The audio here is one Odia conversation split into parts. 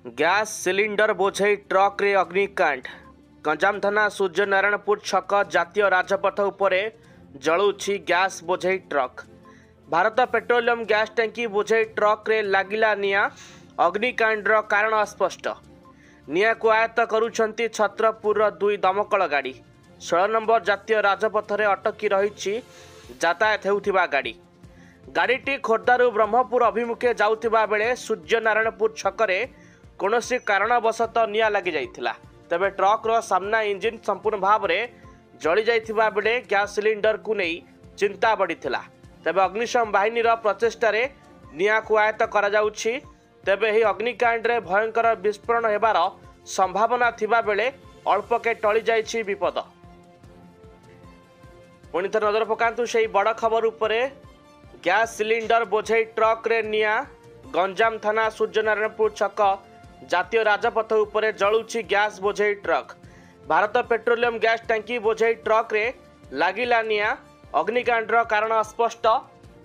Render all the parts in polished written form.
ଗ୍ୟାସ୍ ସିଲିଣ୍ଡର ବୋଝେଇ ଟ୍ରକ୍ରେ ଅଗ୍ନିକାଣ୍ଡ। ଗଞ୍ଜାମ ଥାନା ସୂର୍ଯ୍ୟନାରାୟଣପୁର ଛକ ଜାତୀୟ ରାଜପଥ ଉପରେ ଜଳୁଛି ଗ୍ୟାସ୍ ବୋଝେଇ ଟ୍ରକ୍। ଭାରତ ପେଟ୍ରୋଲିୟମ ଗ୍ୟାସ୍ ଟାଙ୍କି ବୋଝେଇ ଟ୍ରକ୍ରେ ଲାଗିଲା ନିଆଁ। ଅଗ୍ନିକାଣ୍ଡର କାରଣ ଅସ୍ପଷ୍ଟ। ନିଆଁକୁ ଆୟତ୍ତ କରୁଛନ୍ତି ଛତ୍ରପୁରର 2 ଦମକଳ ଗାଡ଼ି। 16 ନମ୍ବର ଜାତୀୟ ରାଜପଥରେ ଅଟକି ରହିଛି ଯାତାୟାତ ହେଉଥିବା ଗାଡ଼ି। ଗାଡ଼ିଟି ଖୋର୍ଦ୍ଧାରୁ ବ୍ରହ୍ମପୁର ଅଭିମୁଖେ ଯାଉଥିବା ବେଳେ ସୂର୍ଯ୍ୟନାରାୟଣପୁର ଛକରେ କୌଣସି କାରଣବଶତଃ ନିଆଁ ଲାଗିଯାଇଥିଲା। ତେବେ ଟ୍ରକ୍ର ସାମ୍ନା ଇଞ୍ଜିନ୍ ସମ୍ପୂର୍ଣ୍ଣ ଭାବରେ ଜଳିଯାଇଥିବା ବେଳେ ଗ୍ୟାସ୍ ସିଲିଣ୍ଡରକୁ ନେଇ ଚିନ୍ତା ବଢ଼ିଥିଲା। ତେବେ ଅଗ୍ନିଶମ ବାହିନୀର ପ୍ରଚେଷ୍ଟାରେ ନିଆଁକୁ ଆୟତ୍ତ କରାଯାଉଛି। ତେବେ ଏହି ଅଗ୍ନିକାଣ୍ଡରେ ଭୟଙ୍କର ବିସ୍ଫୋରଣ ହେବାର ସମ୍ଭାବନା ଥିବା ବେଳେ ଅଳ୍ପକେ ଟଳିଯାଇଛି ବିପଦ। ପୁଣି ଥରେ ନଜର ପକାନ୍ତୁ ସେହି ବଡ଼ ଖବର ଉପରେ। ଗ୍ୟାସ୍ ସିଲିଣ୍ଡର ବୋଝେଇ ଟ୍ରକ୍ରେ ନିଆଁ। ଗଞ୍ଜାମ ଥାନା ସୂର୍ଯ୍ୟନାରାୟଣପୁର ଛକ ଜାତୀୟ ରାଜପଥ ଉପରେ ଜଳୁଛି ଗ୍ୟାସ୍ ବୋଝେଇ ଟ୍ରକ୍। ଭାରତ ପେଟ୍ରୋଲିୟମ ଗ୍ୟାସ୍ ଟାଙ୍କି ବୋଝେଇ ଟ୍ରକ୍ରେ ଲାଗିଲା ନିଆଁ। ଅଗ୍ନିକାଣ୍ଡର କାରଣ ଅସ୍ପଷ୍ଟ।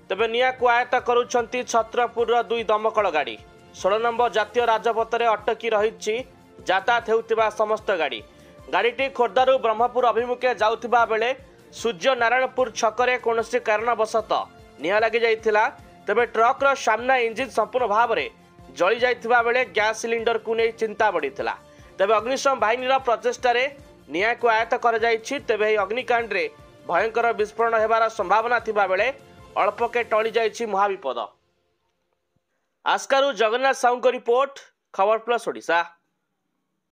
ତେବେ ନିଆଁକୁ ଆୟତ୍ତ କରୁଛନ୍ତି ଛତ୍ରପୁରର 2 ଦମକଳ ଗାଡ଼ି। 16 ନମ୍ବର ଜାତୀୟ ରାଜପଥରେ ଅଟକି ରହିଛି ଯାତାୟାତ ହେଉଥିବା ସମସ୍ତ ଗାଡ଼ି। ଗାଡ଼ିଟି ଖୋର୍ଦ୍ଧାରୁ ବ୍ରହ୍ମପୁର ଅଭିମୁଖେ ଯାଉଥିବା ବେଳେ ସୂର୍ଯ୍ୟନାରାୟଣପୁର ଛକରେ କୌଣସି କାରଣବଶତଃ ନିଆଁ ଲାଗିଯାଇଥିଲା। ତେବେ ଟ୍ରକ୍ର ସାମ୍ନା ଇଞ୍ଜିନ୍ ସମ୍ପୂର୍ଣ୍ଣ ଭାବରେ ଜଳିଯାଇଥିବା ବେଳେ ଗ୍ୟାସ୍ ସିଲିଣ୍ଡରକୁ ନେଇ ଚିନ୍ତା ବଢ଼ିଥିଲା। ତେବେ ଅଗ୍ନିଶମ ବାହିନୀର ପ୍ରଚେଷ୍ଟାରେ ନିଆଁକୁ ଆୟତ୍ତ କରାଯାଇଛି। ତେବେ ଏହି ଅଗ୍ନିକାଣ୍ଡରେ ଭୟଙ୍କର ବିସ୍ଫୋରଣ ହେବାର ସମ୍ଭାବନା ଥିବା ବେଳେ ଅଳ୍ପକେ ଟଳିଯାଇଛି ମହାବିପଦ। ଆସ୍କାରୁ ଜଗନ୍ନାଥ ସାହୁଙ୍କ ରିପୋର୍ଟ, ଖବର ପ୍ଲସ୍ ଓଡ଼ିଶା।